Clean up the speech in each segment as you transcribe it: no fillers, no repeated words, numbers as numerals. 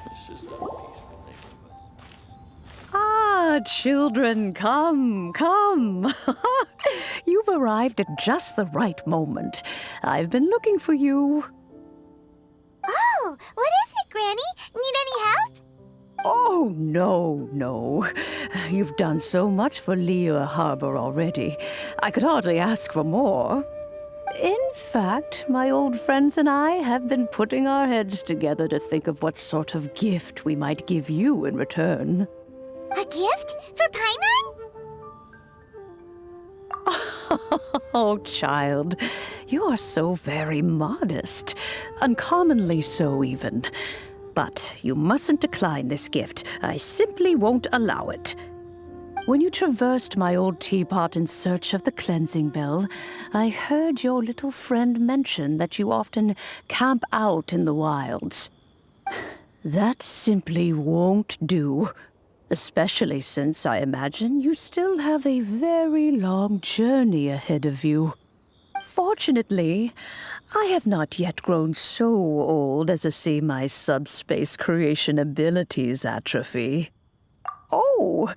This is a peaceful neighborhood. Ah, children, come, come. You've arrived at just the right moment. I've been looking for you. Oh, what is it, Granny? Need any help? Oh, no. You've done so much for Lea Harbor already. I could hardly ask for more. In fact, my old friends and I have been putting our heads together to think of what sort of gift we might give you in return. A gift? For Paimon? Oh, child, you are so very modest. Uncommonly so, even. But you mustn't decline this gift. I simply won't allow it. When you traversed my old teapot in search of the cleansing bell, I heard your little friend mention that you often camp out in the wilds. That simply won't do, especially since I imagine you still have a very long journey ahead of you. Fortunately, I have not yet grown so old as to see my subspace creation abilities atrophy. Oh,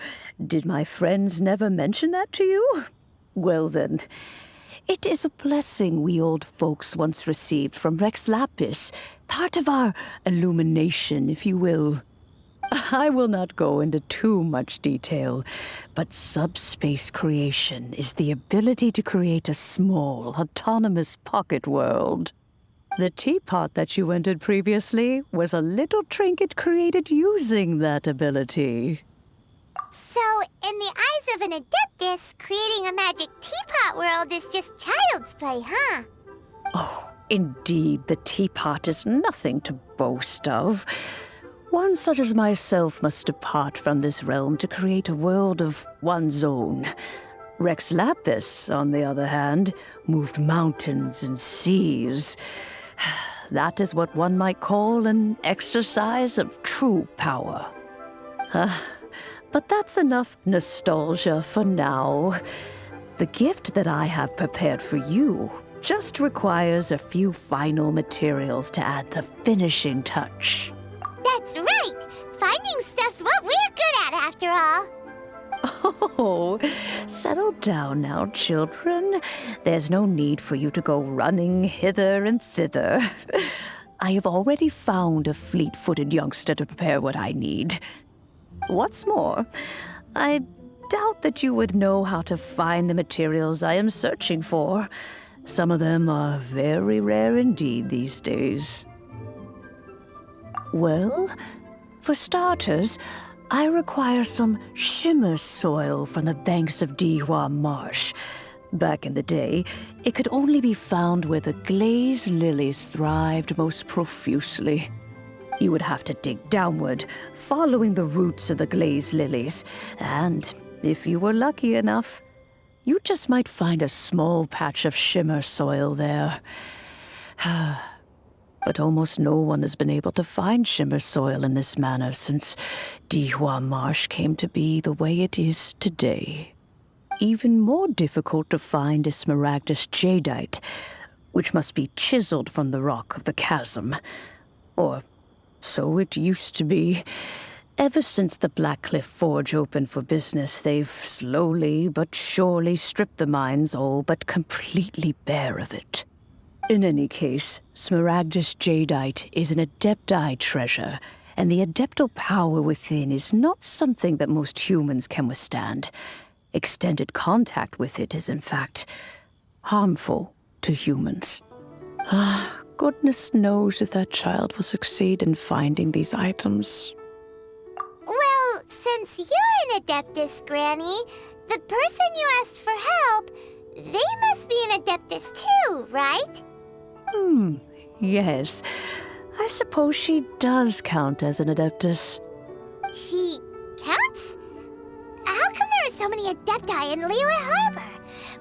did my friends never mention that to you? Well then, it is a blessing we old folks once received from Rex Lapis, part of our illumination, if you will. I will not go into too much detail, but subspace creation is the ability to create a small, autonomous pocket world. The teapot that you entered previously was a little trinket created using that ability. So, in the eyes of an Adeptus, creating a magic teapot world is just child's play, huh? Oh, indeed, the teapot is nothing to boast of. One such as myself must depart from this realm to create a world of one's own. Rex Lapis, on the other hand, moved mountains and seas. That is what one might call an exercise of true power. But that's enough nostalgia for now. The gift that I have prepared for you just requires a few final materials to add the finishing touch. That's right! Finding stuff's what we're good at, after all. Oh, settle down now, children. There's no need for you to go running hither and thither. I have already found a fleet-footed youngster to prepare what I need. What's more, I doubt that you would know how to find the materials I am searching for. Some of them are very rare indeed these days. Well, for starters, I require some shimmer soil from the banks of Dihua Marsh. Back in the day, it could only be found where the glazed lilies thrived most profusely. You would have to dig downward, following the roots of the glazed lilies, and if you were lucky enough, you just might find a small patch of shimmer soil there. But almost no one has been able to find shimmer soil in this manner since Dihua Marsh came to be the way it is today. Even more difficult to find is smaragdus jadeite, which must be chiseled from the rock of the chasm. Or so it used to be. Ever since the Blackcliff Forge opened for business, they've slowly but surely stripped the mines all but completely bare of it. In any case, smaragdus jadeite is an adepti treasure, and the adeptal power within is not something that most humans can withstand. Extended contact with it is, in fact, harmful to humans. Goodness knows if that child will succeed in finding these items. Well, since you're an Adeptus, Granny, the person you asked for help, they must be an Adeptus too, right? Yes. I suppose she does count as an Adeptus. She counts? How come there are so many Adepti in Liyue Harbor?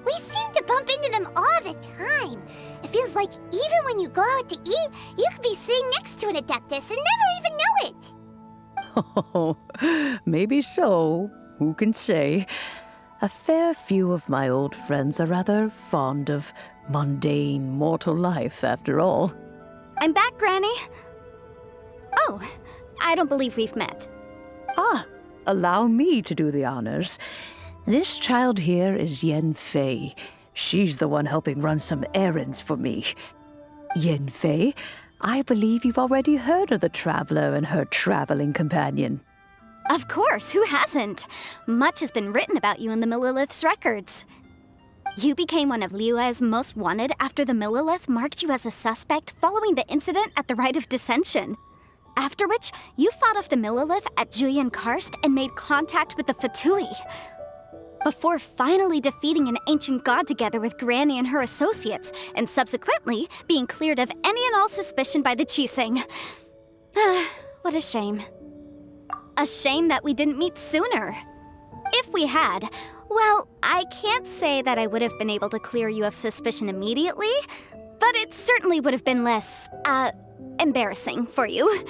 We seem to bump into them all the time. It feels like even when you go out to eat, you could be sitting next to an Adeptus and never even know it. Oh, maybe so. Who can say? A fair few of my old friends are rather fond of mundane mortal life, after all. I'm back, Granny. Oh, I don't believe we've met. Ah, allow me to do the honors. This child here is Yen Fei. She's the one helping run some errands for me. Yen Fei, I believe you've already heard of the traveler and her traveling companion. Of course, who hasn't? Much has been written about you in the Millilith's records. You became one of Liyue's most wanted after the Millilith marked you as a suspect following the incident at the Rite of Dissension. After which, you fought off the Millilith at Julian Karst and made contact with the Fatui. Before finally defeating an ancient god together with Granny and her associates, and subsequently being cleared of any and all suspicion by the Chiseng. What a shame. A shame that we didn't meet sooner. If we had, well, I can't say that I would have been able to clear you of suspicion immediately, but it certainly would have been less, embarrassing for you.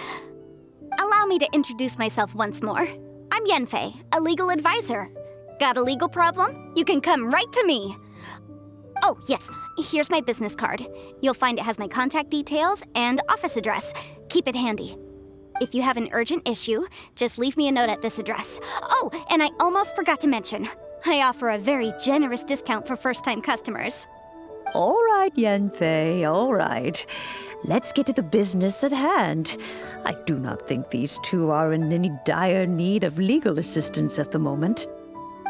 Allow me to introduce myself once more. I'm Yenfei, a legal advisor. Got a legal problem? You can come right to me. Oh, yes, here's my business card. You'll find it has my contact details and office address. Keep it handy. If you have an urgent issue, just leave me a note at this address. Oh, and I almost forgot to mention, I offer a very generous discount for first-time customers. All right, Yenfei, all right. Let's get to the business at hand. I do not think these two are in any dire need of legal assistance at the moment.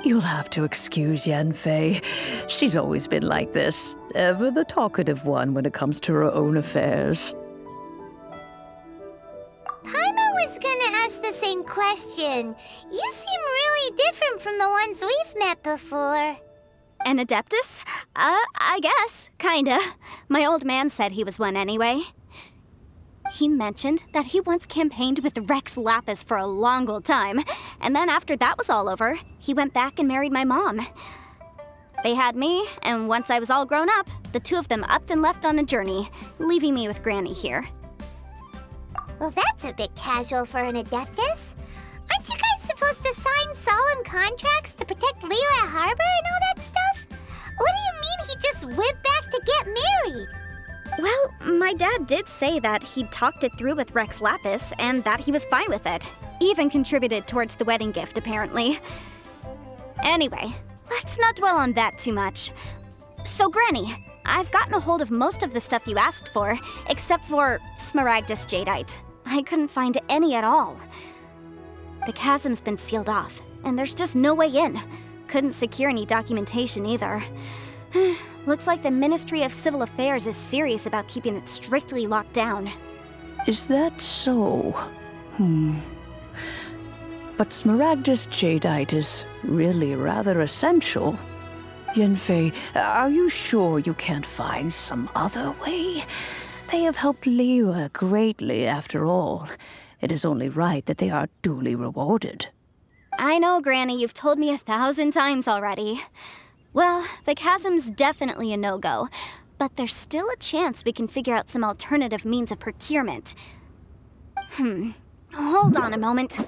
You'll have to excuse Yenfei. She's always been like this, ever the talkative one when it comes to her own affairs. Paimon was gonna ask the same question. You seem really different from the ones we've met before. An Adeptus? I guess, kinda. My old man said he was one anyway. He mentioned that he once campaigned with Rex Lapis for a long old time, and then after that was all over, he went back and married my mom. They had me, and once I was all grown up, the two of them upped and left on a journey, leaving me with Granny here. Well, that's a bit casual for an Adeptus. Aren't you guys supposed to sign solemn contracts to protect Liyue Harbor and all that stuff? What do you mean he just went back to get married? Well, my dad did say that he'd talked it through with Rex Lapis and that he was fine with it. Even contributed towards the wedding gift, apparently. Anyway, let's not dwell on that too much. So, Granny, I've gotten a hold of most of the stuff you asked for, except for Smaragdus Jadeite. I couldn't find any at all. The chasm's been sealed off, and there's just no way in. Couldn't secure any documentation either. Looks like the Ministry of Civil Affairs is serious about keeping it strictly locked down. Is that so? But Smaragdus Jadeite is really rather essential. Yenfei, are you sure you can't find some other way? They have helped Liyue greatly, after all. It is only right that they are duly rewarded. I know, Granny, you've told me 1,000 times already. Well, the chasm's definitely a no-go, but there's still a chance we can figure out some alternative means of procurement. Hold on a moment.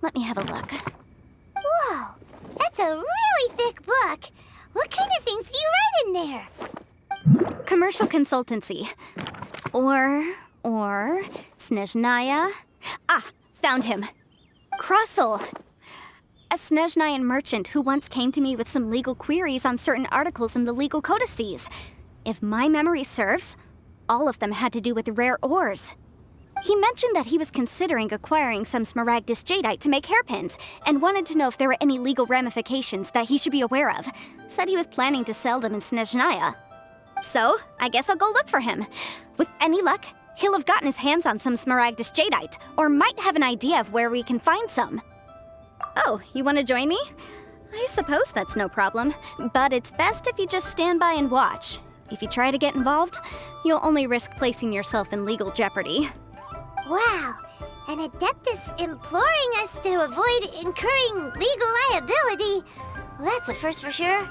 Let me have a look. Whoa, that's a really thick book. What kind of things do you write in there? Commercial consultancy. Or Snezhnaya. Ah, found him. Krusel. A Snezhnayan merchant who once came to me with some legal queries on certain articles in the legal codices. If my memory serves, all of them had to do with rare ores. He mentioned that he was considering acquiring some Smaragdus Jadeite to make hairpins, and wanted to know if there were any legal ramifications that he should be aware of. Said he was planning to sell them in Snezhnaya. So, I guess I'll go look for him. With any luck, he'll have gotten his hands on some Smaragdus Jadeite, or might have an idea of where we can find some. Oh, you want to join me? I suppose that's no problem, but it's best if you just stand by and watch. If you try to get involved, you'll only risk placing yourself in legal jeopardy. Wow, an Adeptus imploring us to avoid incurring legal liability. Well, that's a first for sure.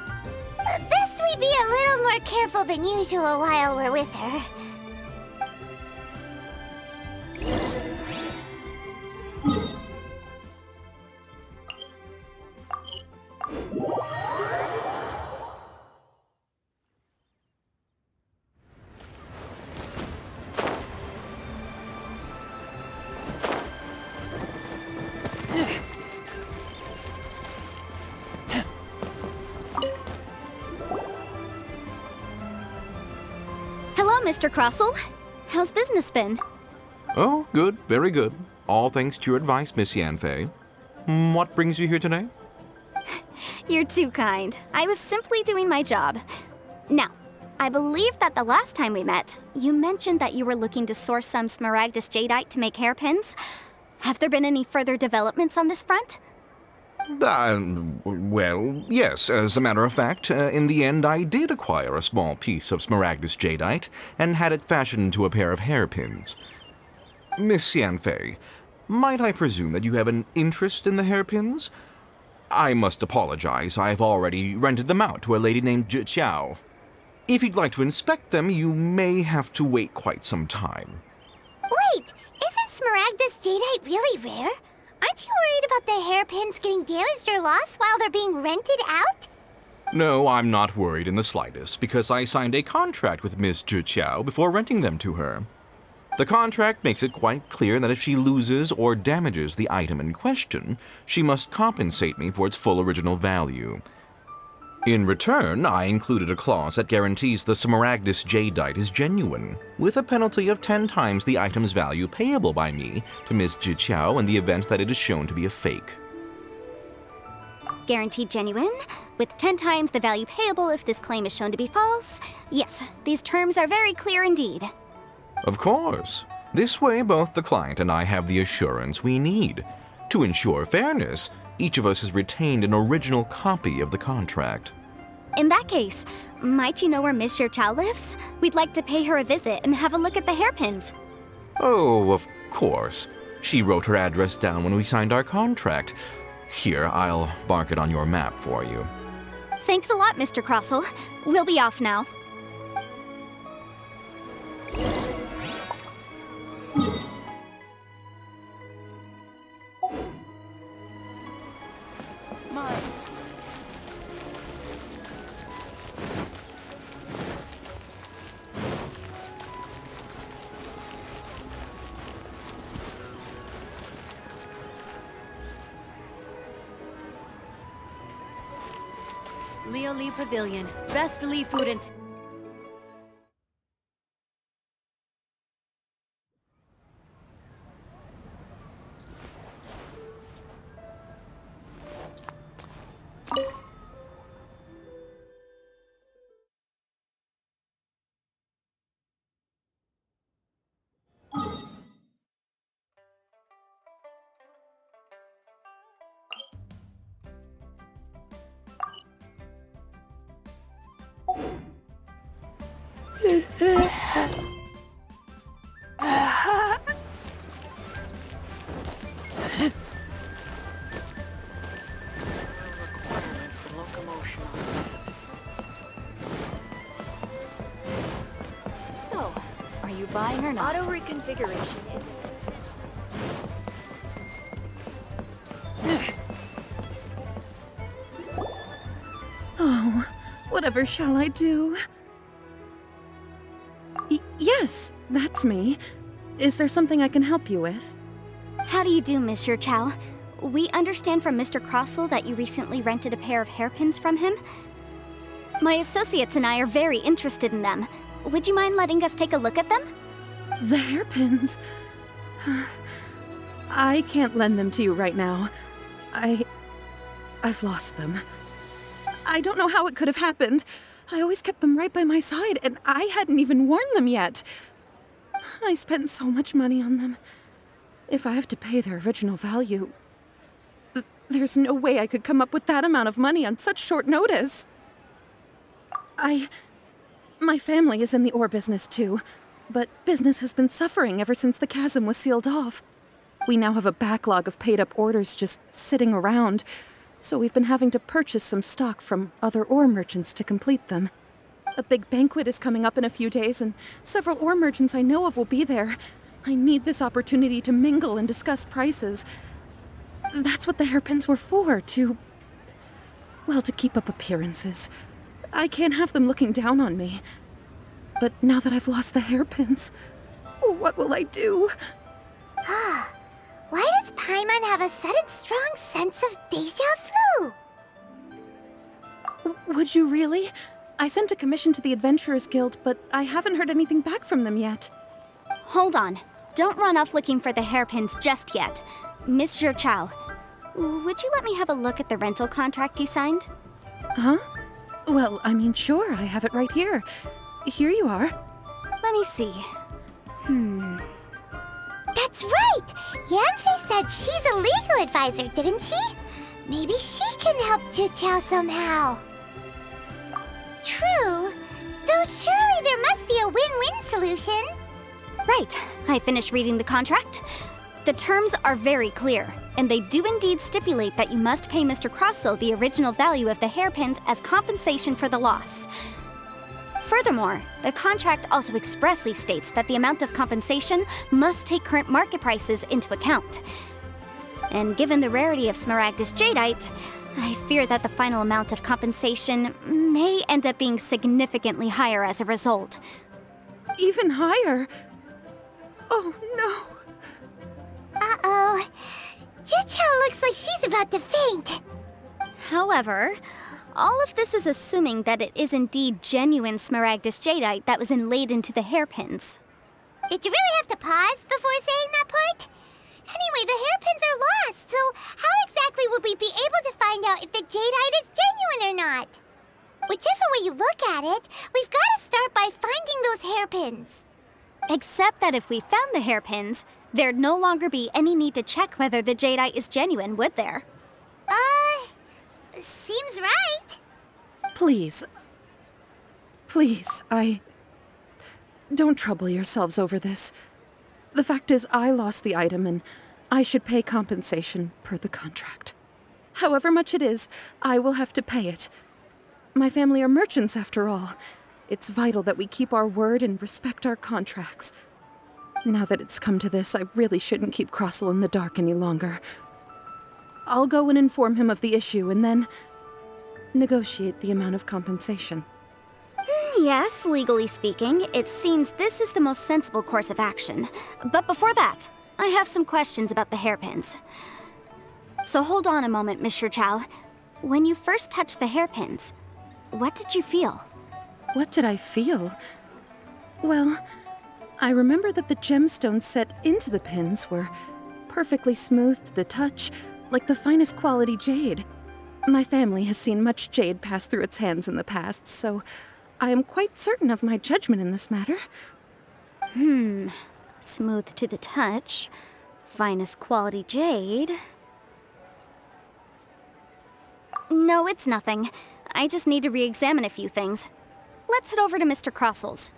Best we be a little more careful than usual while we're with her. Hello, Mr. Crossell. How's business been? Oh, good, very good. All thanks to your advice, Miss Yanfei. What brings you here today? You're too kind. I was simply doing my job. Now, I believe that the last time we met, you mentioned that you were looking to source some smaragdus jadeite to make hairpins. Have there been any further developments on this front? Well, yes. As a matter of fact, in the end, I did acquire a small piece of smaragdus jadeite and had it fashioned into a pair of hairpins. Miss Yanfei, might I presume that you have an interest in the hairpins? I must apologize. I've already rented them out to a lady named Zhi Qiao. If you'd like to inspect them, you may have to wait quite some time. Wait, isn't smaragdus jadeite really rare? Aren't you worried about the hairpins getting damaged or lost while they're being rented out? No, I'm not worried in the slightest, because I signed a contract with Miss Zhi Qiao before renting them to her. The contract makes it quite clear that if she loses or damages the item in question, she must compensate me for its full original value. In return, I included a clause that guarantees the smaragdus jadeite is genuine, with a penalty of 10 times the item's value payable by me to Miss Zhi Qiao in the event that it is shown to be a fake. Guaranteed genuine, with 10 times the value payable if this claim is shown to be false. Yes, these terms are very clear indeed. Of course. This way, both the client and I have the assurance we need. To ensure fairness, each of us has retained an original copy of the contract. In that case, might you know where Miss Xiao lives? We'd like to pay her a visit and have a look at the hairpins. Oh, of course. She wrote her address down when we signed our contract. Here, I'll mark it on your map for you. Thanks a lot, Mr. Crossell. We'll be off now. Leo Lee Pavilion. Best Lee food and... Requirement for locomotion. So, are you buying or not? Auto reconfiguration is... Oh, whatever shall I do? Yes, that's me. Is there something I can help you with? How do you do, Miss Xiao? We understand from Mr. Crossell that you recently rented a pair of hairpins from him. My associates and I are very interested in them. Would you mind letting us take a look at them? The hairpins. I can't lend them to you right now. I've lost them. I don't know how it could have happened. I always kept them right by my side, and I hadn't even worn them yet. I spent so much money on them. If I have to pay their original value, there's no way I could come up with that amount of money on such short notice. My family is in the ore business too, but business has been suffering ever since the chasm was sealed off. We now have a backlog of paid-up orders just sitting around, so we've been having to purchase some stock from other ore merchants to complete them. A big banquet is coming up in a few days, and several ore merchants I know of will be there. I need this opportunity to mingle and discuss prices. That's what the hairpins were for, to keep up appearances. I can't have them looking down on me. But now that I've lost the hairpins, what will I do? Why does Paimon have a sudden strong sense of déjà vu? Would you really? I sent a commission to the Adventurers Guild, but I haven't heard anything back from them yet. Hold on. Don't run off looking for the hairpins just yet. Miss Zhou, would you let me have a look at the rental contract you signed? Huh? Well, I mean, sure, I have it right here. Here you are. Let me see. That's right! Yanfei said she's a legal advisor, didn't she? Maybe she can help Zhiqiao somehow. True. Though surely there must be a win-win solution. Right. I finished reading the contract. The terms are very clear, and they do indeed stipulate that you must pay Mr. Crossel the original value of the hairpins as compensation for the loss. Furthermore, the contract also expressly states that the amount of compensation must take current market prices into account. And given the rarity of Smaragdus Jadeite, I fear that the final amount of compensation may end up being significantly higher as a result. Even higher? Oh, no. Uh-oh. Zhiqiao looks like she's about to faint. However, all of this is assuming that it is indeed genuine Smaragdus Jadeite that was inlaid into the hairpins. Did you really have to pause before saying that part? Anyway, the hairpins are lost, so how exactly would we be able to find out if the jadeite is genuine or not? Whichever way you look at it, we've got to start by finding those hairpins. Except that if we found the hairpins, there'd no longer be any need to check whether the jadeite is genuine, would there? Seems right. Please, don't trouble yourselves over this. The fact is, I lost the item and I should pay compensation per the contract. However much it is, I will have to pay it. My family are merchants, after all. It's vital that we keep our word and respect our contracts. Now that it's come to this, I really shouldn't keep Crossel in the dark any longer. I'll go and inform him of the issue and then negotiate the amount of compensation. Yes, legally speaking, it seems this is the most sensible course of action. But before that, I have some questions about the hairpins. So hold on a moment, Miss Zhou. When you first touched the hairpins, what did you feel? What did I feel? Well, I remember that the gemstones set into the pins were perfectly smooth to the touch, like the finest quality jade. My family has seen much jade pass through its hands in the past, so I am quite certain of my judgment in this matter. Smooth to the touch, finest quality jade. No, it's nothing. I just need to re-examine a few things. Let's head over to Mr. Crossel's.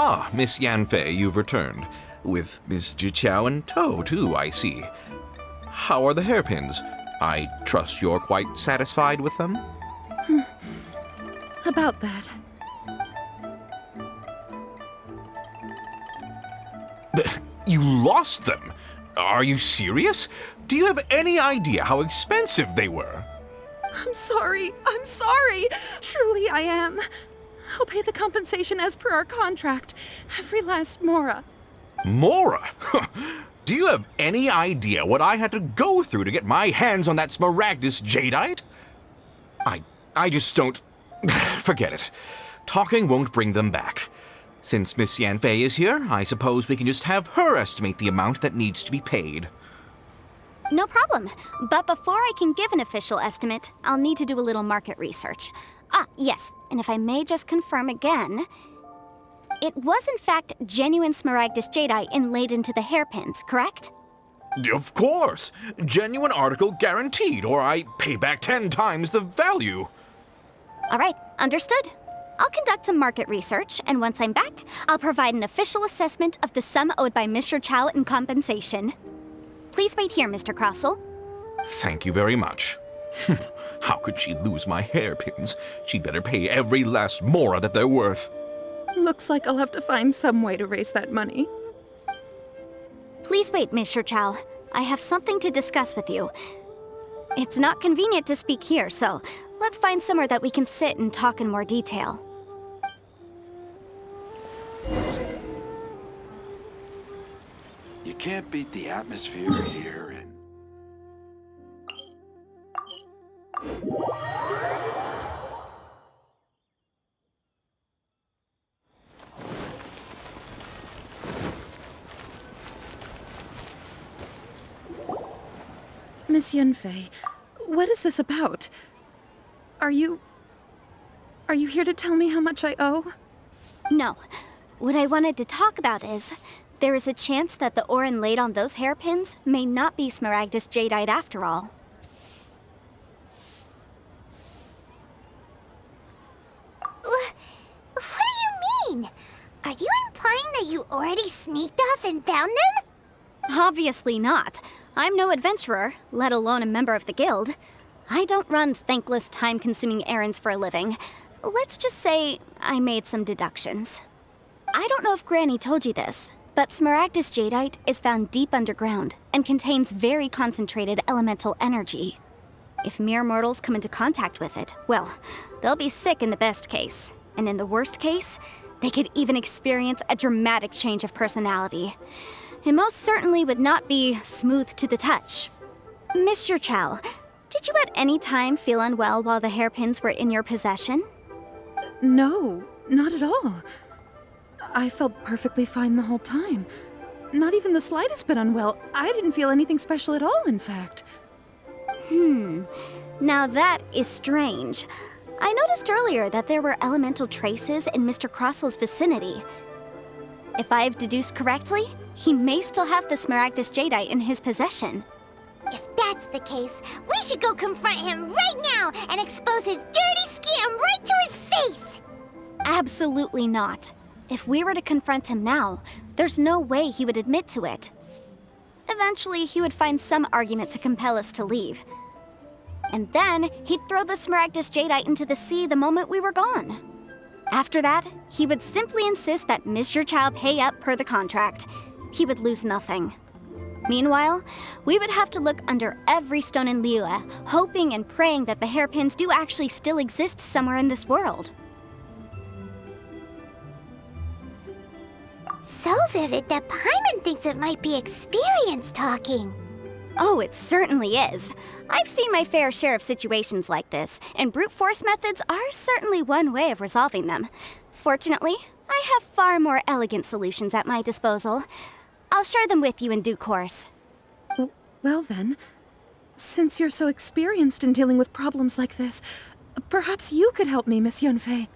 Ah, Miss Yanfei, you've returned. With Miss Zhiqiao in tow, too, I see. How are the hairpins? I trust you're quite satisfied with them? About that. You lost them? Are you serious? Do you have any idea how expensive they were? I'm sorry. Truly I am. I'll pay the compensation as per our contract. Every last mora. Mora? Do you have any idea what I had to go through to get my hands on that Smaragdus Jadeite? I just don't... Forget it. Talking won't bring them back. Since Miss Yanfei is here, I suppose we can just have her estimate the amount that needs to be paid. No problem. But before I can give an official estimate, I'll need to do a little market research. Ah, yes, and if I may just confirm again, it was in fact genuine smaragdus jadeite inlaid into the hairpins, correct? Of course! Genuine article guaranteed, or I pay back 10 times the value. All right, understood. I'll conduct some market research, and once I'm back, I'll provide an official assessment of the sum owed by Mr. Chow in compensation. Please wait here, Mr. Crossell. Thank you very much. How could she lose my hairpins? She'd better pay every last mora that they're worth. Looks like I'll have to find some way to raise that money. Please wait, Mr. Chow. I have something to discuss with you. It's not convenient to speak here, so let's find somewhere that we can sit and talk in more detail. You can't beat the atmosphere here and... Miss Yunfei, what is this about? Are you here to tell me how much I owe? No. What I wanted to talk about is, there is a chance that the ore inlaid on those hairpins may not be smaragdus jadeite after all. What do you mean? Are you implying that you already sneaked off and found them? Obviously not. I'm no adventurer, let alone a member of the guild. I don't run thankless, time-consuming errands for a living. Let's just say I made some deductions. I don't know if Granny told you this, but smaragdus jadeite is found deep underground and contains very concentrated elemental energy. If mere mortals come into contact with it, well, they'll be sick in the best case. And in the worst case, they could even experience a dramatic change of personality. It most certainly would not be smooth to the touch. Mr. Chow, did you at any time feel unwell while the hairpins were in your possession? No, not at all. I felt perfectly fine the whole time. Not even the slightest bit unwell. I didn't feel anything special at all, in fact. Now that is strange. I noticed earlier that there were elemental traces in Mr. Crossell's vicinity. If I've deduced correctly, he may still have the smaragdus jadeite in his possession. If that's the case, we should go confront him right now and expose his dirty scam right to his face! Absolutely not. If we were to confront him now, there's no way he would admit to it. Eventually, he would find some argument to compel us to leave. And then, he'd throw the smaragdus jadeite into the sea the moment we were gone. After that, he would simply insist that Mr. Chow pay up per the contract. He would lose nothing. Meanwhile, we would have to look under every stone in Liyue, hoping and praying that the hairpins do actually still exist somewhere in this world. So vivid that Paimon thinks it might be experience talking. Oh, it certainly is. I've seen my fair share of situations like this, and brute force methods are certainly one way of resolving them. Fortunately, I have far more elegant solutions at my disposal. I'll share them with you in due course. Well then, since you're so experienced in dealing with problems like this, perhaps you could help me, Miss Yunfei.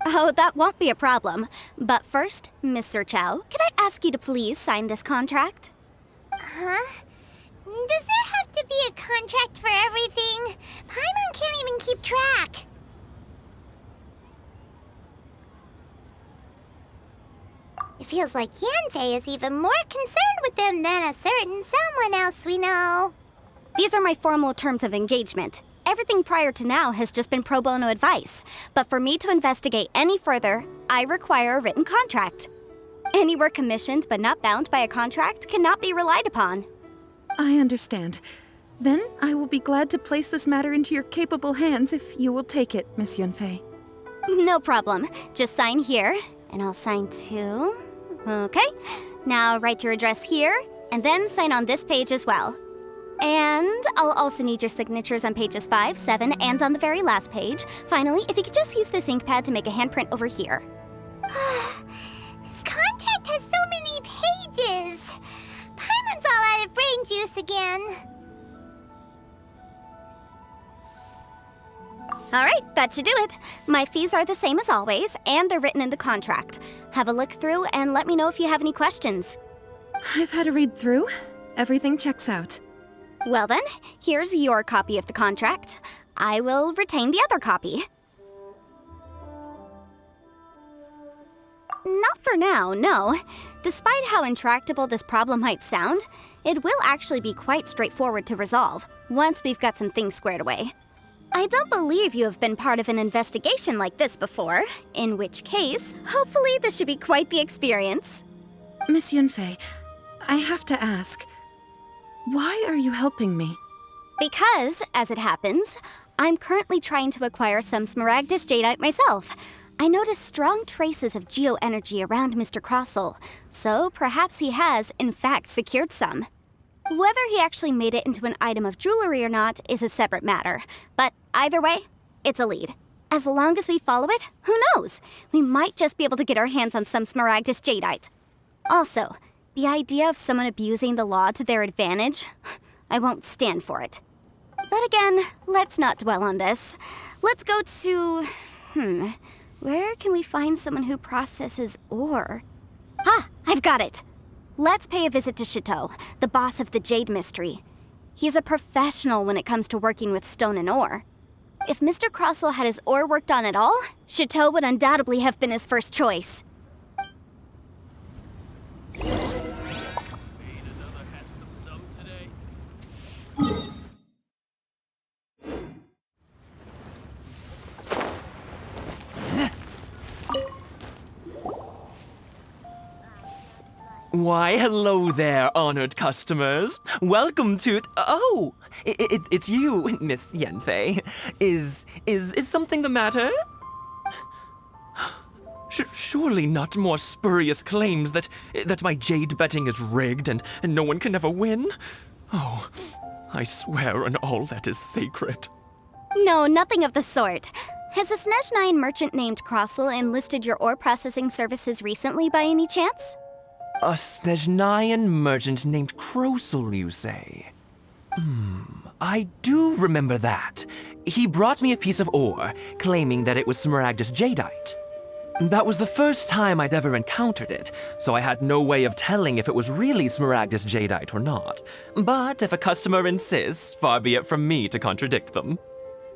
Oh, that won't be a problem. But first, Mr. Chow, can I ask you to please sign this contract? Huh? Does there have to be a contract for everything? Paimon can't even keep track. It feels like Yanfei is even more concerned with them than a certain someone else we know. These are my formal terms of engagement. Everything prior to now has just been pro bono advice. But for me to investigate any further, I require a written contract. Any work commissioned but not bound by a contract cannot be relied upon. I understand. Then I will be glad to place this matter into your capable hands if you will take it, Miss Yunfei. No problem. Just sign here, and I'll sign too. Okay. Now write your address here, and then sign on this page as well. And I'll also need your signatures on pages 5, 7, and on the very last page. Finally, if you could just use this ink pad to make a handprint over here. This contract has so many pages. Paimon's all out of brain juice again. All right, that should do it. My fees are the same as always, and they're written in the contract. Have a look through and let me know if you have any questions. I've had a read through. Everything checks out. Well then, here's your copy of the contract. I will retain the other copy. Not for now, no. Despite how intractable this problem might sound, it will actually be quite straightforward to resolve, once we've got some things squared away. I don't believe you have been part of an investigation like this before, in which case, hopefully this should be quite the experience. Miss Yunfei, I have to ask, why are you helping me? Because, as it happens, I'm currently trying to acquire some Smaragdus Jadeite myself. I noticed strong traces of geoenergy around Mr. Crossel, so perhaps he has, in fact, secured some. Whether he actually made it into an item of jewelry or not is a separate matter, but either way, it's a lead. As long as we follow it, who knows? We might just be able to get our hands on some Smaragdus Jadeite. Also, the idea of someone abusing the law to their advantage, I won't stand for it. But again, let's not dwell on this. Let's go to... where can we find someone who processes ore? Ah, I've got it! Let's pay a visit to Chateau, the boss of the Jade Mystery. He's a professional when it comes to working with stone and ore. If Mr. Crossel had his ore worked on at all, Chateau would undoubtedly have been his first choice. Why, hello there, honored customers. Welcome to... Oh, it's you, Miss Yanfei. Is something the matter? Surely not more spurious claims that my jade betting is rigged and no one can ever win? Oh, I swear on all that is sacred. No, nothing of the sort. Has a Snezhnyan merchant named Crossel enlisted your ore processing services recently by any chance? A Snezhnyan merchant named Crossel, you say? I do remember that. He brought me a piece of ore, claiming that it was Smaragdus Jadeite. That was the first time I'd ever encountered it, so I had no way of telling if it was really Smaragdus Jadeite or not. But if a customer insists, far be it from me to contradict them.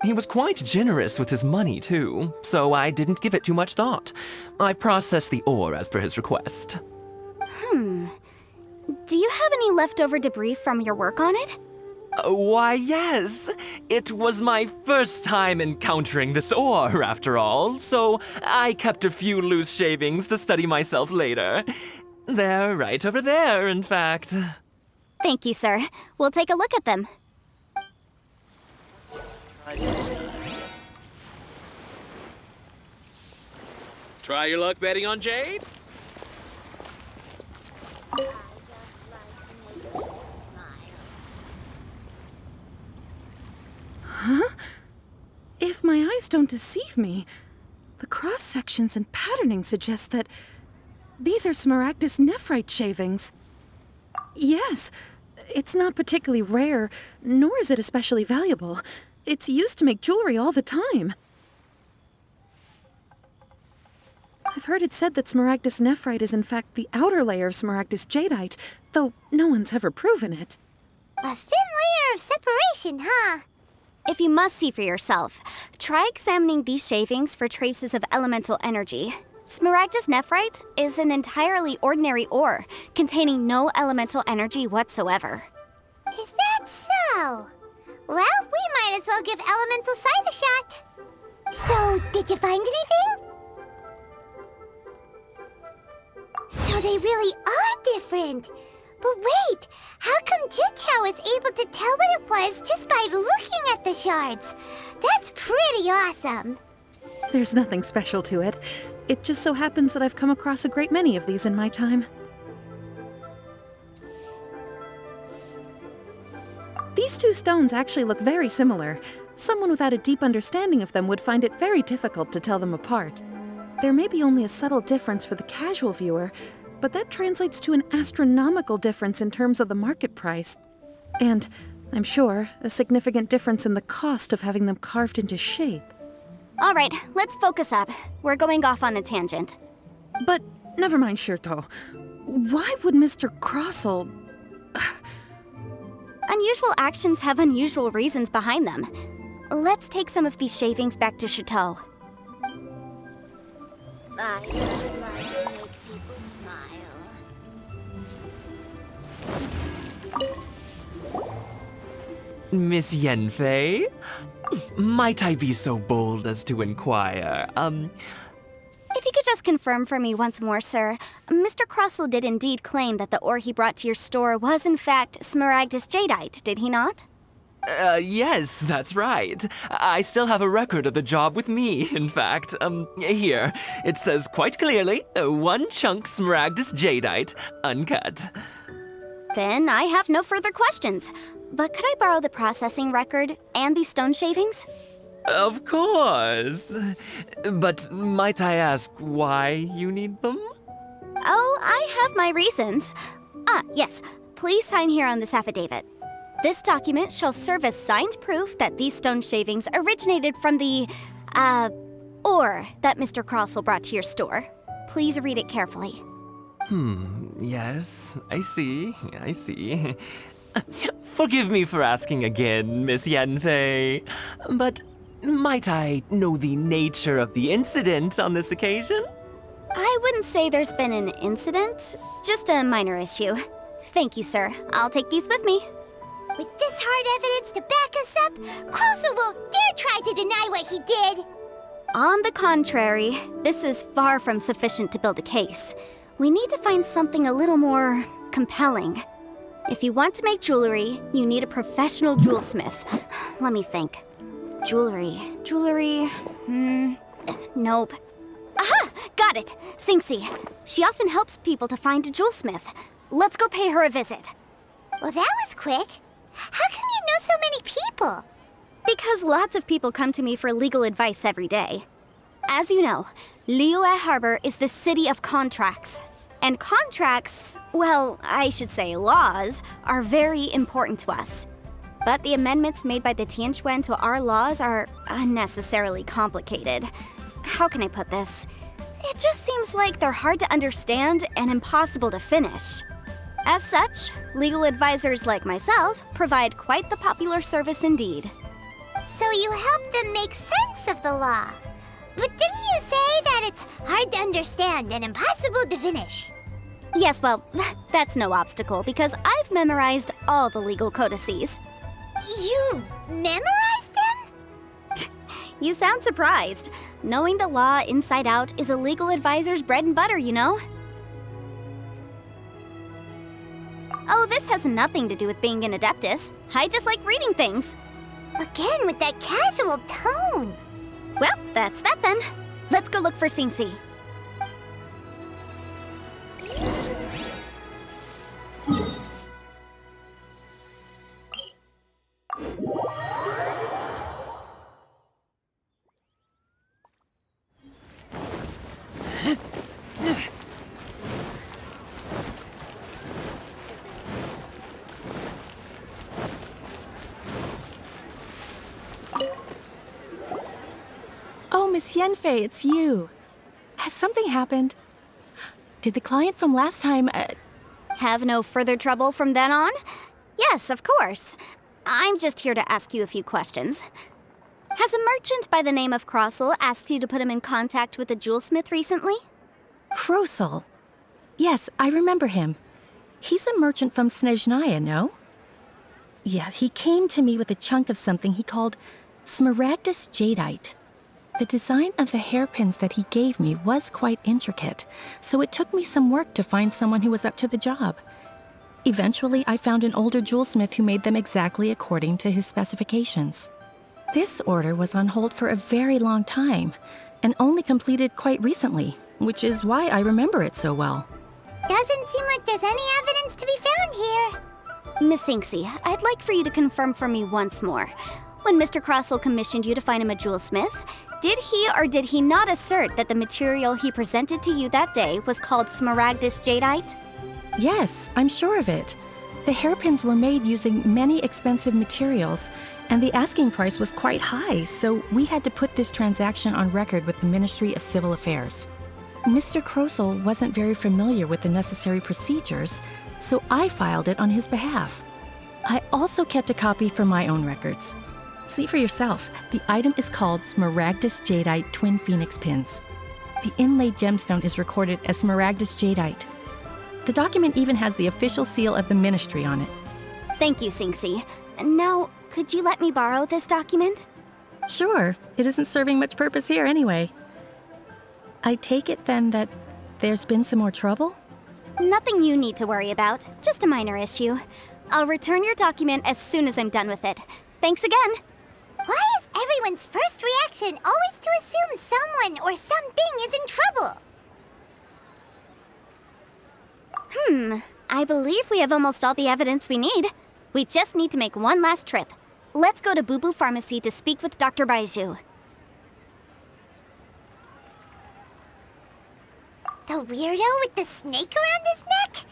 He was quite generous with his money, too, so I didn't give it too much thought. I processed the ore as per his request. Do you have any leftover debris from your work on it? Why, yes. It was my first time encountering this ore, after all, so I kept a few loose shavings to study myself later. They're right over there, in fact. Thank you, sir. We'll take a look at them. Try your luck betting on Jade? Huh? If my eyes don't deceive me, the cross-sections and patterning suggest that these are Smaragdus nephrite shavings. Yes, it's not particularly rare, nor is it especially valuable. It's used to make jewelry all the time. I've heard it said that Smaragdus nephrite is in fact the outer layer of Smaragdus jadeite, though no one's ever proven it. A thin layer of separation, huh? If you must see for yourself, try examining these shavings for traces of elemental energy. Smaragdus nephrite is an entirely ordinary ore, containing no elemental energy whatsoever. Is that so? Well, we might as well give elemental sight a shot. So, did you find anything? So they really are different. But wait, how come Jichao was able to tell what it was just by looking at the shards? That's pretty awesome. There's nothing special to it. It just so happens that I've come across a great many of these in my time. These two stones actually look very similar. Someone without a deep understanding of them would find it very difficult to tell them apart. There may be only a subtle difference for the casual viewer, but that translates to an astronomical difference in terms of the market price. And, I'm sure, a significant difference in the cost of having them carved into shape. All right, let's focus up. We're going off on a tangent. But never mind, Shirto. Why would Mr. Crossell... Unusual actions have unusual reasons behind them. Let's take some of these shavings back to Chateau. I would like to make people smile. Miss Yenfei? Might I be so bold as to inquire, If you could just confirm for me once more, sir. Mr. Crossell did indeed claim that the ore he brought to your store was in fact Smaragdus jadeite, did he not? Yes, that's right. I still have a record of the job with me, in fact. Here. It says quite clearly, 1 chunk Smaragdus jadeite, uncut. Then I have no further questions. But could I borrow the processing record and these stone shavings? Of course. But might I ask why you need them? Oh, I have my reasons. Yes. Please sign here on this affidavit. This document shall serve as signed proof that these stone shavings originated from the, ore that Mr. Crossell brought to your store. Please read it carefully. Yes, I see. Forgive me for asking again, Miss Yenfei, but might I know the nature of the incident on this occasion? I wouldn't say there's been an incident, just a minor issue. Thank you, sir. I'll take these with me. With this hard evidence to back us up, Crossell won't dare try to deny what he did. On the contrary, this is far from sufficient to build a case. We need to find something a little more compelling. If you want to make jewelry, you need a professional jewelsmith. Let me think. Jewelry. Nope. Aha! Got it! Sinxi. She often helps people to find a jewelsmith. Let's go pay her a visit. Well, that was quick. How come you know so many people? Because lots of people come to me for legal advice every day. As you know, Liyue Harbor is the city of contracts. And contracts, well, I should say laws, are very important to us. But the amendments made by the Tianquan to our laws are unnecessarily complicated. How can I put this? It just seems like they're hard to understand and impossible to finish. As such, legal advisors like myself provide quite the popular service indeed. So you help them make sense of the law. But didn't you say that it's hard to understand and impossible to finish? Yes, well, that's no obstacle because I've memorized all the legal codices. You memorized them? You sound surprised. Knowing the law inside out is a legal advisor's bread and butter, you know? Oh, this has nothing to do with being an adeptus. I just like reading things. Again, with that casual tone. Well, that's that then. Let's go look for Sinxi. Oh, Miss Yenfei, it's you. Has something happened? Did the client from last time, Have no further trouble from then on? Yes, of course. I'm just here to ask you a few questions. Has a merchant by the name of Crossell asked you to put him in contact with a jewelsmith recently? Crossell? Yes, I remember him. He's a merchant from Snezhnaya, no? Yeah, he came to me with a chunk of something he called Smaragdus jadeite. The design of the hairpins that he gave me was quite intricate, so it took me some work to find someone who was up to the job. Eventually, I found an older jewelsmith who made them exactly according to his specifications. This order was on hold for a very long time, and only completed quite recently, which is why I remember it so well. Doesn't seem like there's any evidence to be found here. Miss Sinxi, I'd like for you to confirm for me once more. When Mr. Crossell commissioned you to find him a jewelsmith, did he or did he not assert that the material he presented to you that day was called Smaragdus jadeite? Yes, I'm sure of it. The hairpins were made using many expensive materials, And the asking price was quite high, so we had to put this transaction on record with the Ministry of Civil Affairs. Mr. Krosel wasn't very familiar with the necessary procedures, so I filed it on his behalf. I also kept a copy for my own records. See for yourself, the item is called Smaragdus Jadeite Twin Phoenix Pins. The inlaid gemstone is recorded as Smaragdus Jadeite. The document even has the official seal of the Ministry on it. Thank you, Singxi. Now, could you let me borrow this document? Sure, it isn't serving much purpose here anyway. I take it then that there's been some more trouble? Nothing you need to worry about, just a minor issue. I'll return your document as soon as I'm done with it. Thanks again! Why is everyone's first reaction always to assume someone or something is in trouble? I believe we have almost all the evidence we need. We just need to make one last trip. Let's go to Boo Boo Pharmacy to speak with Dr. Baizhu. The weirdo with the snake around his neck?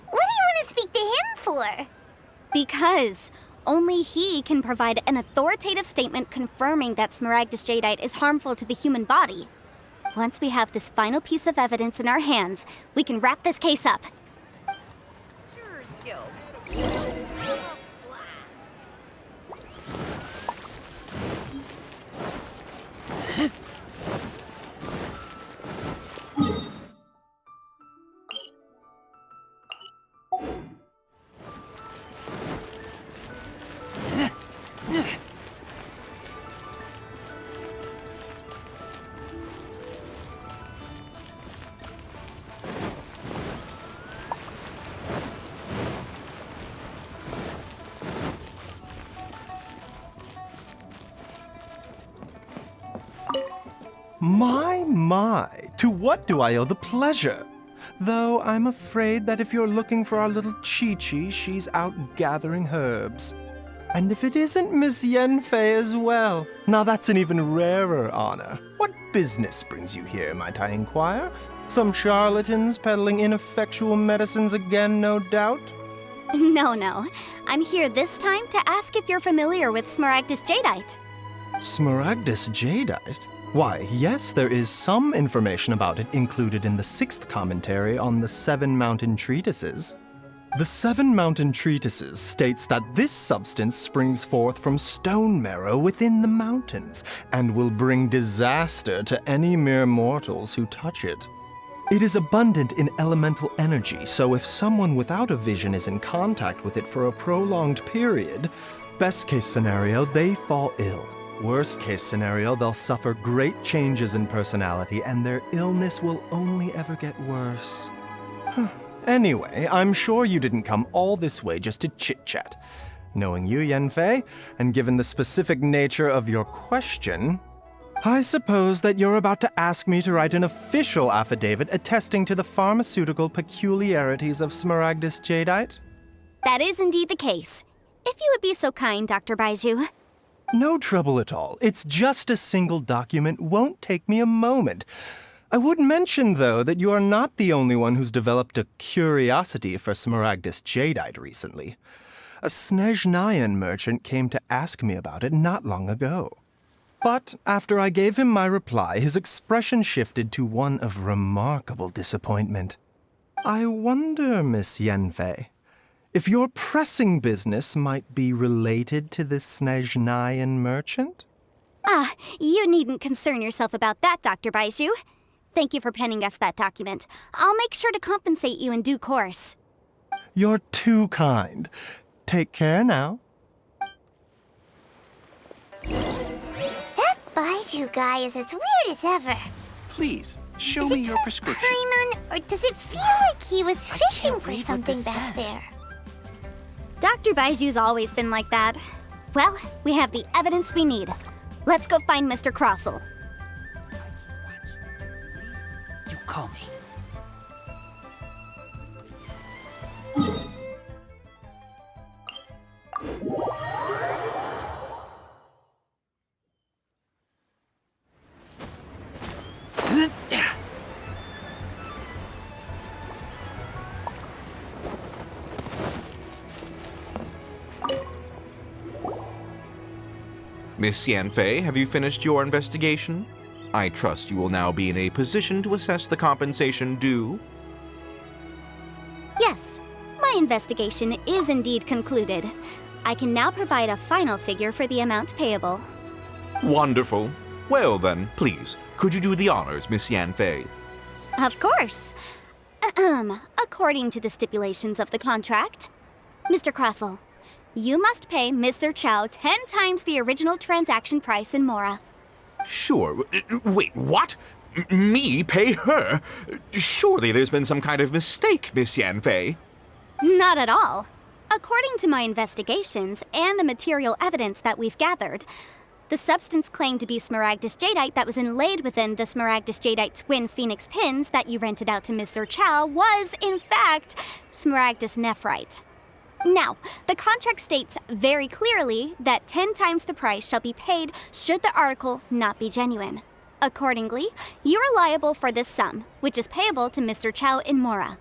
What do you want to speak to him for? Because only he can provide an authoritative statement confirming that Smaragdus Jadeite is harmful to the human body. Once we have this final piece of evidence in our hands, we can wrap this case up. Sure, skill. Blast. My, to what do I owe the pleasure? Though I'm afraid that if you're looking for our little Chi-Chi, she's out gathering herbs. And if it isn't Miss Yanfei as well, now that's an even rarer honor. What business brings you here, might I inquire? Some charlatans peddling ineffectual medicines again, no doubt? No. I'm here this time to ask if you're familiar with Smaragdus Jadeite. Smaragdus Jadeite? Why, yes, there is some information about it included in the 6th commentary on the 7 Mountain Treatises. The 7 Mountain Treatises states that this substance springs forth from stone marrow within the mountains and will bring disaster to any mere mortals who touch it. It is abundant in elemental energy, so if someone without a vision is in contact with it for a prolonged period, best case scenario, they fall ill. Worst case scenario, they'll suffer great changes in personality and their illness will only ever get worse. Anyway, I'm sure you didn't come all this way just to chit-chat. Knowing you, Yanfei, and given the specific nature of your question, I suppose that you're about to ask me to write an official affidavit attesting to the pharmaceutical peculiarities of Smaragdus Jadeite? That is indeed the case. If you would be so kind, Dr. Baizhu. No trouble at all. It's just a single document. Won't take me a moment. I would mention, though, that you are not the only one who's developed a curiosity for Smaragdus Jadeite recently. A Snezhnayan merchant came to ask me about it not long ago. But after I gave him my reply, his expression shifted to one of remarkable disappointment. I wonder, Miss Yanfei, if your pressing business might be related to this Snezhnayan merchant? You needn't concern yourself about that, Dr. Baizhu. Thank you for penning us that document. I'll make sure to compensate you in due course. You're too kind. Take care now. That Baizhu guy is as weird as ever. Please, show me your prescription. Paimon, or does it feel like he was fishing for something back there? Dr. Baizhu's always been like that. Well, we have the evidence we need. Let's go find Mr. Krosel. You call me. Miss Yanfei, have you finished your investigation? I trust you will now be in a position to assess the compensation due. Yes, my investigation is indeed concluded. I can now provide a final figure for the amount payable. Wonderful. Well then, please, could you do the honors, Miss Yanfei? Of course. According to the stipulations of the contract, Mr. Crossell, you must pay Mr. Chow 10 times the original transaction price in Mora. Sure. Wait, what? Me pay her? Surely there's been some kind of mistake, Miss Yanfei. Not at all. According to my investigations and the material evidence that we've gathered, the substance claimed to be Smaragdus Jadeite that was inlaid within the Smaragdus Jadeite twin phoenix pins that you rented out to Mr. Chow was, in fact, Smaragdus Nephrite. Now, the contract states very clearly that 10 times the price shall be paid should the article not be genuine. Accordingly, you are liable for this sum, which is payable to Mr. Chow in Mora.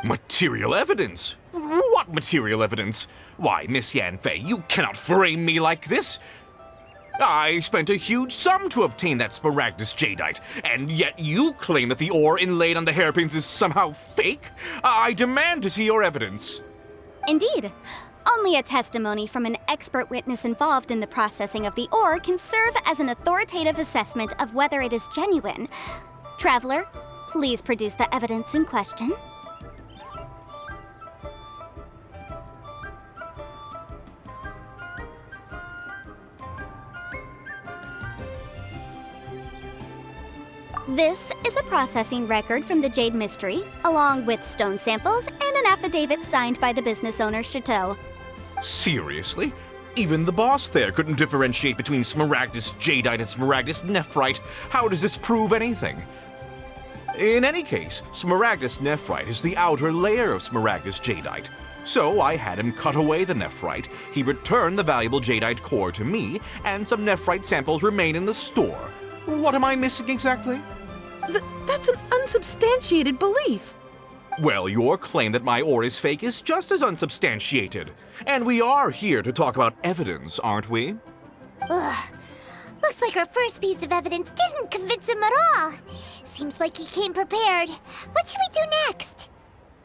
Material evidence? What material evidence? Why, Miss Yanfei, you cannot frame me like this. I spent a huge sum to obtain that Smaragdus Jadeite, and yet you claim that the ore inlaid on the hairpins is somehow fake? I demand to see your evidence. Indeed. Only a testimony from an expert witness involved in the processing of the ore can serve as an authoritative assessment of whether it is genuine. Traveler, please produce the evidence in question. This is a processing record from the Jade Mystery, along with stone samples and an affidavit signed by the business owner, Chateau. Seriously? Even the boss there couldn't differentiate between Smaragdus Jadeite and Smaragdus Nephrite. How does this prove anything? In any case, Smaragdus Nephrite is the outer layer of Smaragdus Jadeite. So I had him cut away the Nephrite, he returned the valuable Jadeite core to me, and some Nephrite samples remain in the store. What am I missing exactly? That's an unsubstantiated belief. Well, your claim that my ore is fake is just as unsubstantiated. And we are here to talk about evidence, aren't we? Ugh. Looks like our first piece of evidence didn't convince him at all. Seems like he came prepared. What should we do next?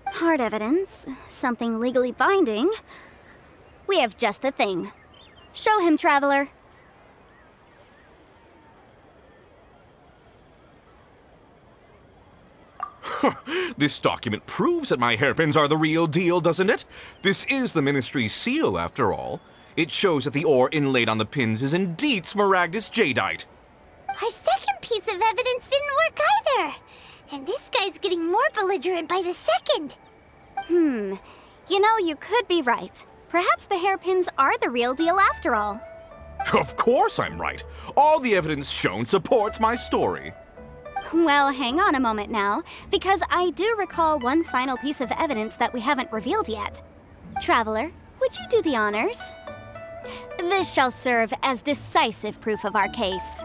Hard evidence, something legally binding. We have just the thing. Show him, Traveler. This document proves that my hairpins are the real deal, doesn't it? This is the Ministry's seal, after all. It shows that the ore inlaid on the pins is indeed Smaragdus Jadeite. Our second piece of evidence didn't work either. And this guy's getting more belligerent by the second. You know, you could be right. Perhaps the hairpins are the real deal after all. Of course I'm right. All the evidence shown supports my story. Well, hang on a moment now, because I do recall one final piece of evidence that we haven't revealed yet. Traveler, would you do the honors? This shall serve as decisive proof of our case.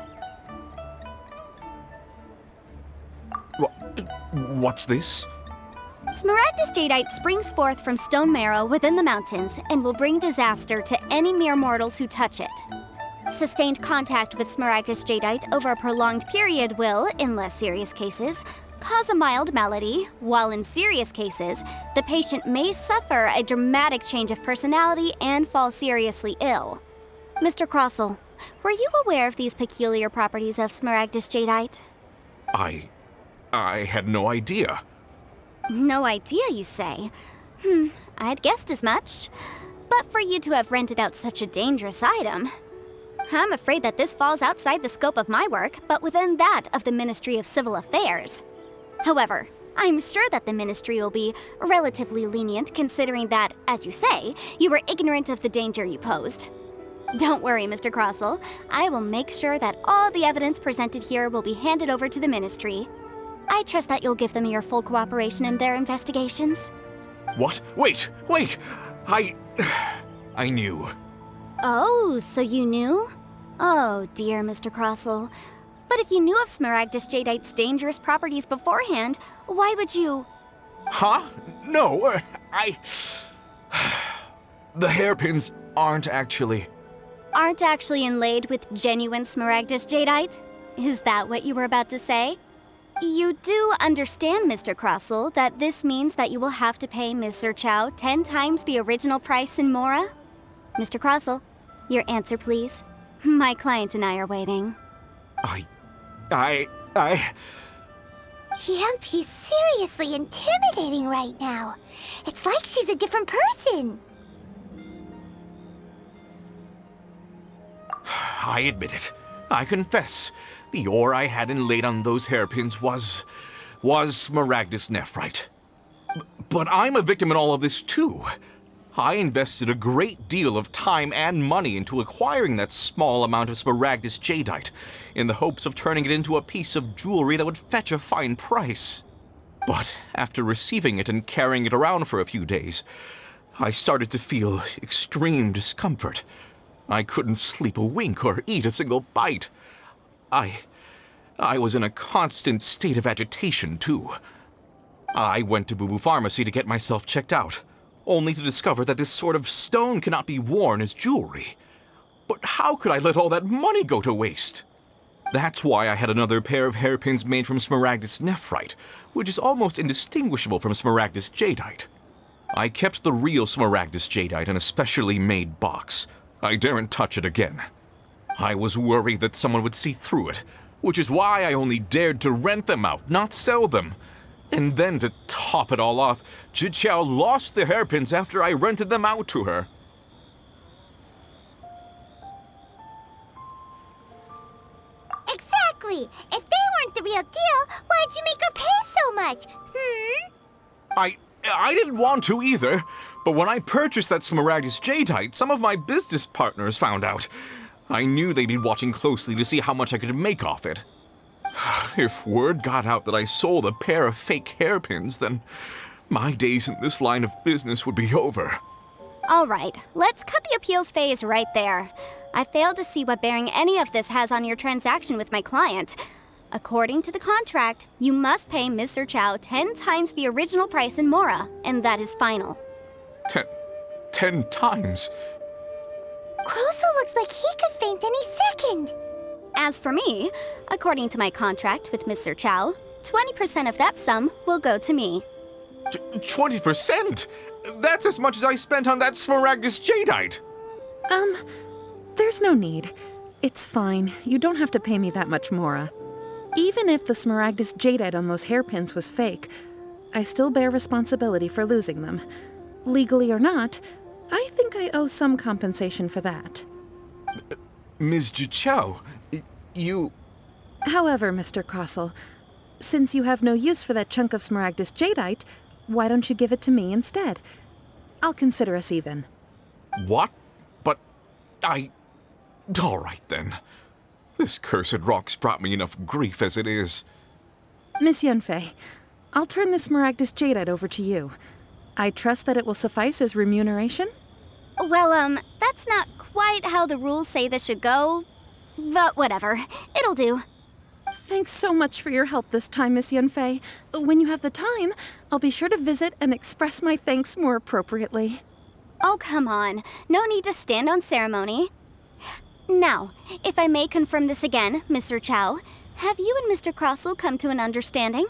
What's this? Smaragdus Jadeite springs forth from stone marrow within the mountains and will bring disaster to any mere mortals who touch it. Sustained contact with Smaragdus Jadeite over a prolonged period will, in less serious cases, cause a mild malady, while in serious cases, the patient may suffer a dramatic change of personality and fall seriously ill. Mr. Crossell, were you aware of these peculiar properties of Smaragdus Jadeite? I had no idea. No idea, you say? I'd guessed as much. But for you to have rented out such a dangerous item, I'm afraid that this falls outside the scope of my work, but within that of the Ministry of Civil Affairs. However, I'm sure that the Ministry will be relatively lenient considering that, as you say, you were ignorant of the danger you posed. Don't worry, Mr. Crossell. I will make sure that all the evidence presented here will be handed over to the Ministry. I trust that you'll give them your full cooperation in their investigations. What? Wait! I knew. Oh, so you knew? Oh, dear Mr. Crossell. But if you knew of Smaragdus Jadeite's dangerous properties beforehand, why would you... Huh? No, The hairpins aren't actually... aren't actually inlaid with genuine Smaragdus jadeite? Is that what you were about to say? You do understand, Mr. Crossell, that this means that you will have to pay Ms. Chow 10 times the original price in Mora? Mr. Crossell, your answer, please. My client and I are waiting. Yanfei's seriously intimidating right now. It's like she's a different person. I admit it. I confess. The ore I had inlaid on those hairpins was Smaragdus nephrite. But I'm a victim in all of this too. I invested a great deal of time and money into acquiring that small amount of Smaragdus jadeite, in the hopes of turning it into a piece of jewelry that would fetch a fine price. But after receiving it and carrying it around for a few days, I started to feel extreme discomfort. I couldn't sleep a wink or eat a single bite. I was in a constant state of agitation, too. I went to Boo Boo Pharmacy to get myself checked out, only to discover that this sort of stone cannot be worn as jewelry. But how could I let all that money go to waste? That's why I had another pair of hairpins made from Smaragdus nephrite, which is almost indistinguishable from Smaragdus jadeite. I kept the real Smaragdus jadeite in a specially made box. I daren't touch it again. I was worried that someone would see through it, which is why I only dared to rent them out, not sell them. And then to top it all off, Zhiqiao lost the hairpins after I rented them out to her. Exactly! If they weren't the real deal, why'd you make her pay so much? I didn't want to either, but when I purchased that Smaragdus jadeite, some of my business partners found out. I knew they'd be watching closely to see how much I could make off it. If word got out that I sold a pair of fake hairpins, then my days in this line of business would be over. All right, let's cut the appeals phase right there. I failed to see what bearing any of this has on your transaction with my client. According to the contract, you must pay Mr. Chow 10 times the original price in Mora, and that is final. 10 times? Croso looks like he could faint any second. As for me, according to my contract with Mr. Chow, 20% of that sum will go to me. 20%? That's as much as I spent on that Smaragdus jadeite! There's no need. It's fine. You don't have to pay me that much, Mora. Even if the Smaragdus jadeite on those hairpins was fake, I still bear responsibility for losing them. Legally or not, I think I owe some compensation for that. Ms. Zhiqiao, you... However, Mr. Crossell, since you have no use for that chunk of Smaragdus jadeite, why don't you give it to me instead? I'll consider us even. What? But all right, then. This cursed rock's brought me enough grief as it is. Miss Yanfei, I'll turn the Smaragdus jadeite over to you. I trust that it will suffice as remuneration? Well, that's not quite how the rules say this should go. But whatever, it'll do. Thanks so much for your help this time, Miss Yanfei. When you have the time, I'll be sure to visit and express my thanks more appropriately. Oh, come on. No need to stand on ceremony. Now, if I may confirm this again, Mr. Chow, have you and Mr. Crossell come to an understanding?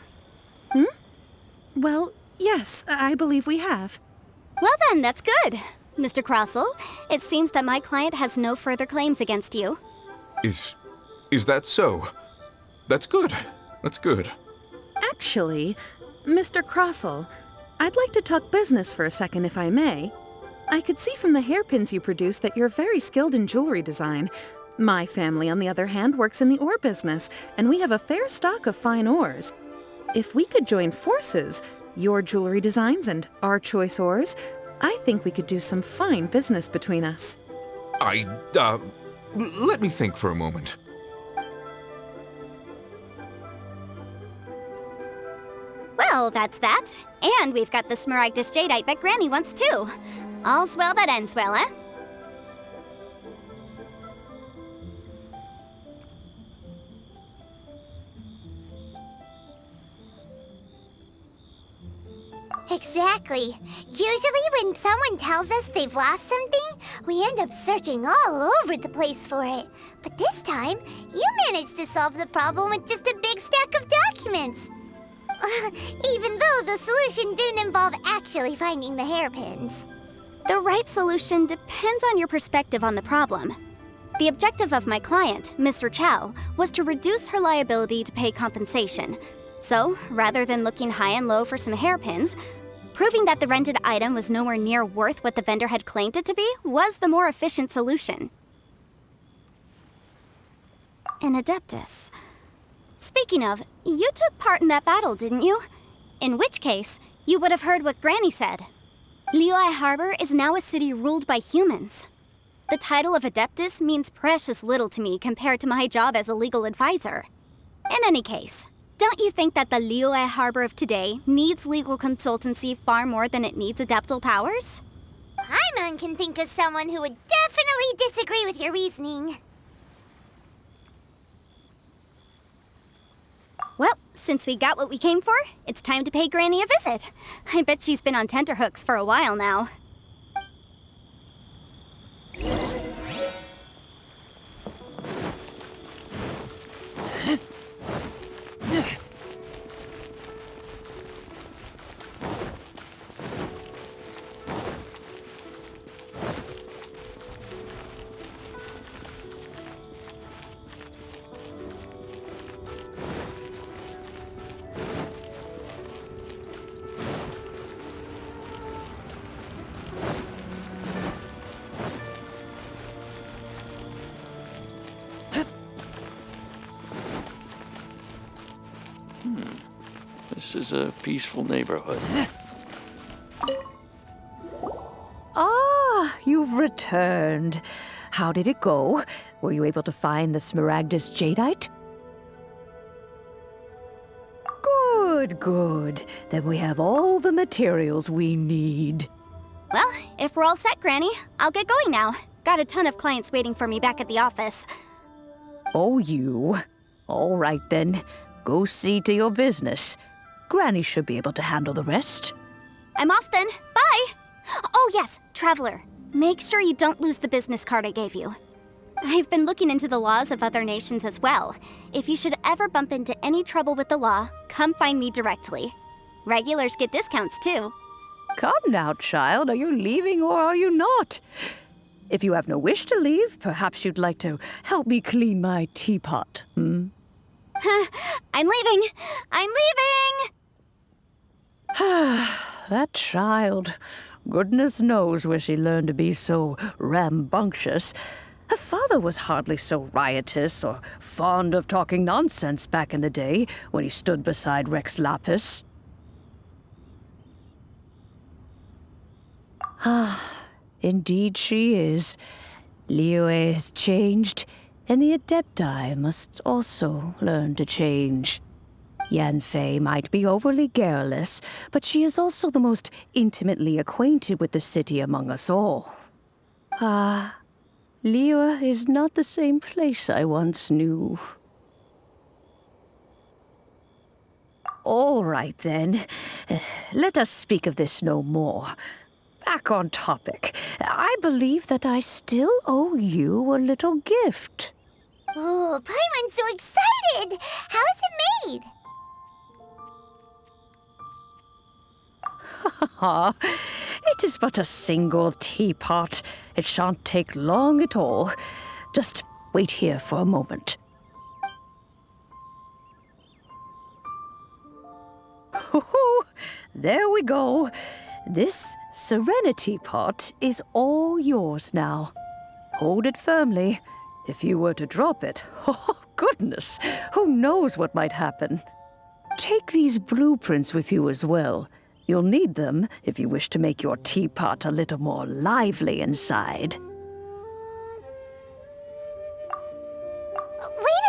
Well, yes, I believe we have. Well then, that's good. Mr. Crossell, it seems that my client has no further claims against you. Is that so? That's good. That's good. Actually, Mr. Crossell, I'd like to talk business for a second if I may. I could see from the hairpins you produce that you're very skilled in jewelry design. My family, on the other hand, works in the ore business, and we have a fair stock of fine ores. If we could join forces, your jewelry designs and our choice ores, I think we could do some fine business between us. Let me think for a moment. Well, that's that. And we've got the Smaragdus jadeite that Granny wants too. All's well that ends well, eh? Exactly. Usually when someone tells us they've lost something, we end up searching all over the place for it. But this time, you managed to solve the problem with just a big stack of documents. Even though the solution didn't involve actually finding the hairpins. The right solution depends on your perspective on the problem. The objective of my client, Mr. Chow, was to reduce her liability to pay compensation. So, rather than looking high and low for some hairpins, proving that the rented item was nowhere near worth what the vendor had claimed it to be was the more efficient solution. An Adeptus. Speaking of, you took part in that battle, didn't you? In which case, you would have heard what Granny said. Liyue Harbor is now a city ruled by humans. The title of Adeptus means precious little to me compared to my job as a legal advisor. In any case, don't you think that the Liyue Harbor of today needs legal consultancy far more than it needs adeptal powers? Paimon can think of someone who would definitely disagree with your reasoning. Well, since we got what we came for, it's time to pay Granny a visit. I bet she's been on tenterhooks for a while now. This is a peaceful neighborhood. Ah, you've returned. How did it go? Were you able to find the Smaragdus Jadeite? Good, good. Then we have all the materials we need. Well, if we're all set, Granny, I'll get going now. Got a ton of clients waiting for me back at the office. Oh, you. All right, then. Go see to your business. Granny should be able to handle the rest. I'm off then. Bye! Oh yes, Traveler. Make sure you don't lose the business card I gave you. I've been looking into the laws of other nations as well. If you should ever bump into any trouble with the law, come find me directly. Regulars get discounts too. Come now, child. Are you leaving or are you not? If you have no wish to leave, perhaps you'd like to help me clean my teapot, hmm? I'm leaving! I'm leaving! That child. Goodness knows where she learned to be so rambunctious. Her father was hardly so riotous or fond of talking nonsense back in the day when he stood beside Rex Lapis. Indeed she is. Liyue has changed, and the Adepti must also learn to change. Yanfei might be overly garrulous, but she is also the most intimately acquainted with the city among us all. Liyue is not the same place I once knew. All right, then. Let us speak of this no more. Back on topic. I believe that I still owe you a little gift. Oh, Paimon's so excited! How is it made? It is but a single teapot. It shan't take long at all. Just wait here for a moment. There we go. This Serenity Pot is all yours now. Hold it firmly. If you were to drop it, oh goodness, who knows what might happen. Take these blueprints with you as well. You'll need them if you wish to make your teapot a little more lively inside. Wait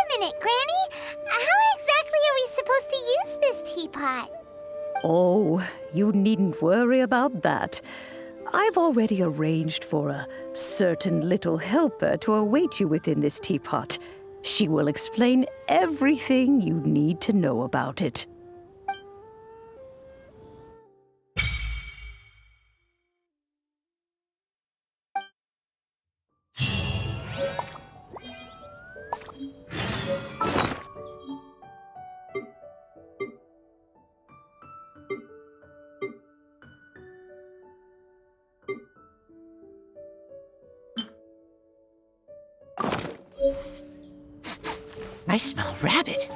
a minute, Granny! How exactly are we supposed to use this teapot? Oh, you needn't worry about that. I've already arranged for a certain little helper to await you within this teapot. She will explain everything you need to know about it. I smell rabbit.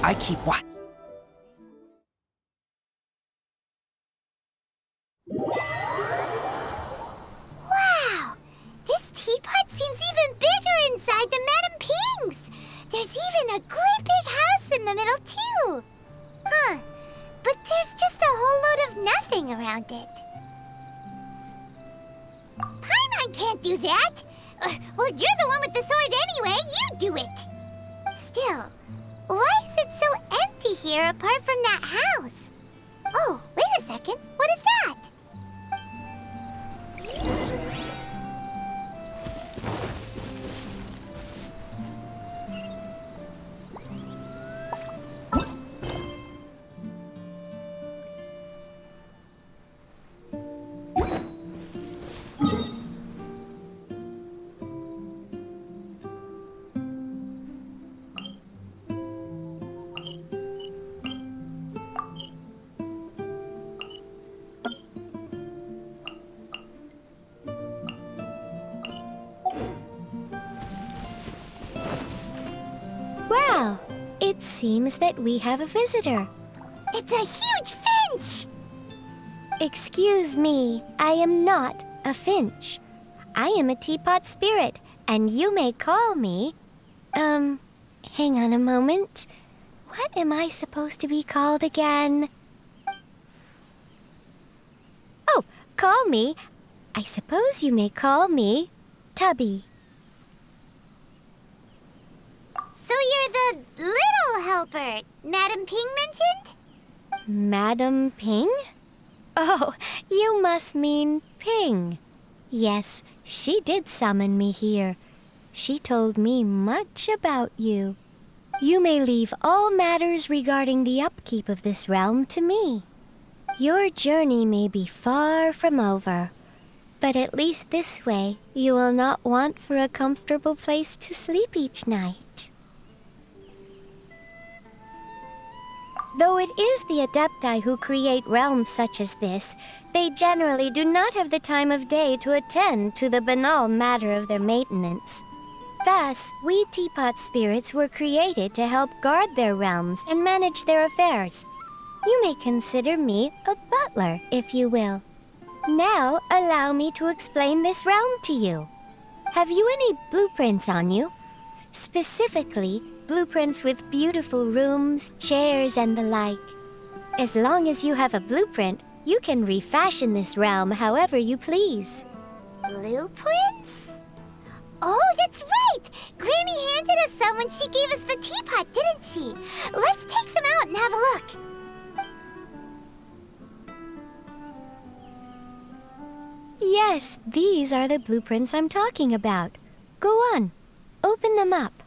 I keep watch. Wow! This teapot seems even bigger inside than Madame Ping's! There's even a great big house in the middle, too! Huh. But there's just a whole load of nothing around it. Paimon can't do that! Well, you're the one with the sword anyway. You do it! Still, why is it so empty here apart from that house? Oh, wait a second. What is that? Well, it seems that we have a visitor. It's a huge finch! Excuse me, I am not a finch. I am a teapot spirit, and you may call me... hang on a moment. What am I supposed to be called again? Oh, call me. I suppose you may call me Tubby. So you're the little helper Madame Ping mentioned? Madam Ping? Oh, you must mean Ping. Yes, she did summon me here. She told me much about you. You may leave all matters regarding the upkeep of this realm to me. Your journey may be far from over, but at least this way you will not want for a comfortable place to sleep each night. Though it is the Adepti who create realms such as this, they generally do not have the time of day to attend to the banal matter of their maintenance. Thus, we teapot spirits were created to help guard their realms and manage their affairs. You may consider me a butler, if you will. Now, allow me to explain this realm to you. Have you any blueprints on you? Specifically, blueprints with beautiful rooms, chairs, and the like. As long as you have a blueprint, you can refashion this realm however you please. Blueprints? Oh, that's right! Granny handed us some when she gave us the teapot, didn't she? Let's take them out and have a look. Yes, these are the blueprints I'm talking about. Go on, open them up.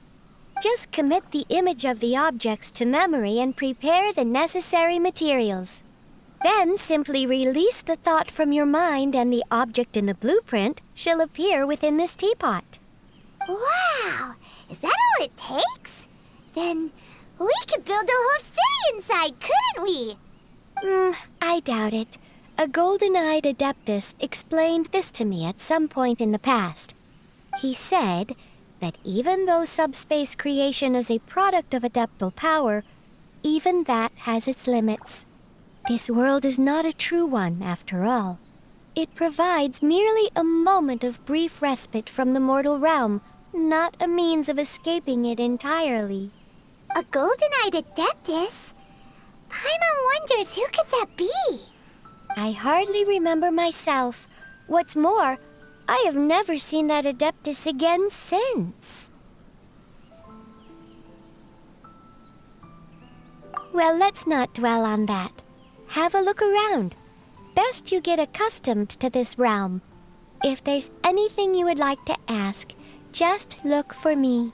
Just commit the image of the objects to memory and prepare the necessary materials. Then simply release the thought from your mind and the object in the blueprint shall appear within this teapot. Wow! Is that all it takes? Then we could build a whole city inside, couldn't we? I doubt it. A golden-eyed adeptus explained this to me at some point in the past. He said that even though subspace creation is a product of adeptal power, even that has its limits. This world is not a true one, after all. It provides merely a moment of brief respite from the mortal realm, not a means of escaping it entirely. A golden-eyed adeptus? Paimon wonders who could that be? I hardly remember myself. What's more, I have never seen that Adeptus again since. Well, let's not dwell on that. Have a look around. Best you get accustomed to this realm. If there's anything you would like to ask, just look for me.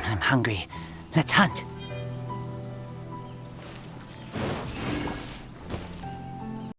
I'm hungry. Let's hunt.